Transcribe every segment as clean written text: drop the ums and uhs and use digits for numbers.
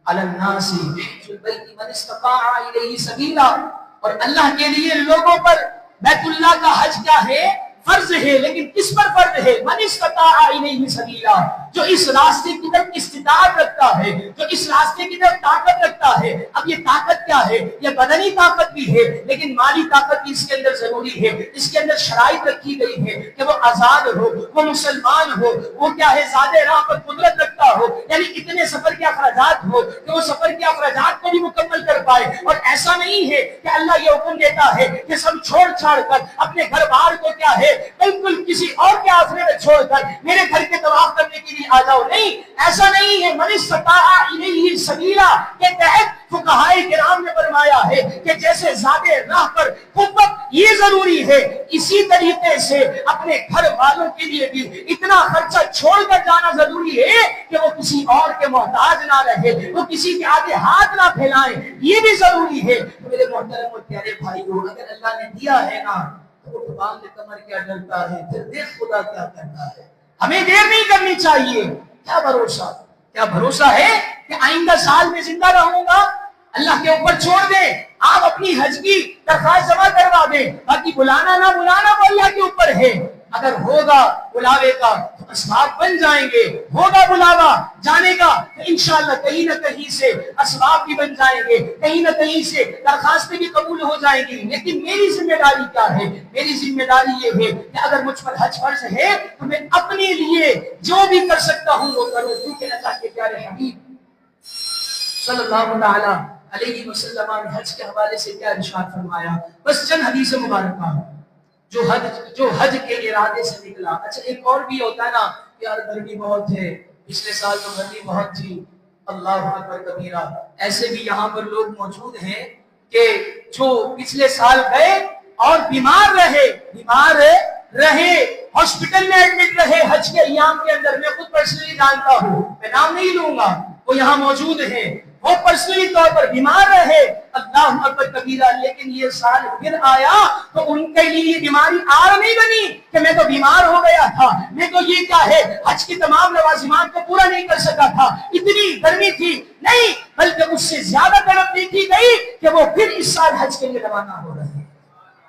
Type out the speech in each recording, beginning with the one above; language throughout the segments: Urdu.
علی الناس حج البیت من استطاع الیہ سبیلا، اور اللہ کے لیے لوگوں پر بیت اللہ کا حج کیا ہے؟ فرض ہے، لیکن کس پر فرض ہے؟ من استطاع الیہ سبیلا، جو اس راستے کی طرف استطاعت رکھتا ہے، جو اس راستے کی طرف طاقت رکھتا ہے۔ اب یہ طاقت کیا ہے؟ یہ بدنی طاقت بھی ہے، لیکن مالی طاقت بھی اس کے اندر ضروری ہے۔ اس کے اندر شرائط رکھی گئی ہے کہ وہ آزاد ہو، وہ مسلمان ہو، وہ کیا ہے زیادہ راہ پر قدرت رکھتا ہو، یعنی اتنے سفر کے اخراجات ہو کہ وہ سفر کے اخراجات کو بھی مکمل کر پائے۔ اور ایسا نہیں ہے کہ اللہ یہ حکم دیتا ہے کہ سب چھوڑ چھاڑ کر اپنے گھر بار کو کیا ہے بالکل کسی اور کے آسرے میں چھوڑ کر میرے گھر کے طواف کرنے کے لیے آ جاؤ، نہیں، ایسا نہیں ہے۔ من استطاع الیہ سبیلا کے تحت فقہائے کرام نے فرمایا ہے کہ جیسے زیادہ راہ پر قوت یہ ضروری ہے، اسی طریقے سے اپنے گھر والوں کے لیے بھی اتنا خرچہ چھوڑ کر جانا ضروری ہے کہ وہ کسی اور کے محتاج نہ رہے، وہ کسی کے آگے ہاتھ نہ پھیلائیں، یہ بھی ضروری ہے۔ میرے محترم اور پیارے بھائیوں، اگر اللہ نے دیا ہے نا تو باندھ کمر کیا ڈرتا ہے، پھر دیکھ خدا کیا کرتا ہے۔ ہمیں دیر نہیں کرنی چاہیے۔ کیا بھروسہ ہے کہ آئندہ سال میں زندہ رہوں گا؟ اللہ کے اوپر چھوڑ دیں، آپ اپنی حج کی درخواست جمع کروا دیں، باقی بلانا نہ بلانا وہ اللہ کے اوپر ہے۔ اگر ہوگا بلاوے کا تو اسباب بن جائیں گے، ہوگا بلاوا جانے کا تو انشاءاللہ کہیں نہ کہیں سے اسباب بھی بن جائیں گے، کہیں نہ کہیں سے درخواستیں بھی قبول ہو جائیں گی۔ لیکن میری ذمہ داری کیا ہے؟ میری ذمہ داری یہ ہے کہ اگر مجھ پر حج فرض ہے تو میں اپنے لیے جو بھی کر سکتا ہوں وہ کروں، کیونکہ اللہ کے پیارے حبیب صلی اللہ تعالی علیہ وسلم نے حج کے حوالے سے کیا ارشاد فرمایا؟ بس چند حدیث مبارکہ جو حج کے ارادے سے نکلا۔ اچھا ایک اور بھی ہوتا ہے نا، یار گرمی بہت ہے، پچھلے سال تو گرمی بہت تھی، اللہ اکبر کبیرہ، ایسے بھی یہاں پر لوگ موجود ہیں کہ جو پچھلے سال گئے اور بیمار رہے ہاسپٹل میں ایڈمٹ رہے حج کے ایام کے اندر۔ میں خود پرسنلی جانتا ہوں، میں نام نہیں لوں گا، وہ یہاں موجود ہیں، وہ پرسنلی طور پر بیمار رہے، اللہ اکبر کبیرہ، لیکن یہ سال پھر آیا تو ان کے لیے یہ بیماری آر نہیں بنی کہ میں تو بیمار ہو گیا تھا، میں تو یہ کیا ہے حج کی تمام لوازمات کو پورا نہیں کر سکا تھا، اتنی گرمی تھی، نہیں، بلکہ اس سے زیادہ طرف دیکھی گئی کہ وہ پھر اس سال حج کے لیے روانہ ہو رہے ہیں۔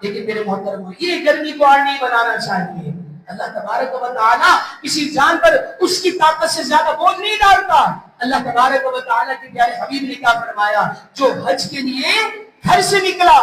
لیکن میرے محترم، یہ گرمی کو آر نہیں بنانا چاہیے۔ اللہ تبارک و تعالی کسی جان پر اس کی طاقت سے زیادہ بوجھ نہیں ڈالتا۔ اللہ تبارک و تعالی کے پیارے حبیب نے کیا فرمایا؟ جو حج کے لیے گھر سے نکلا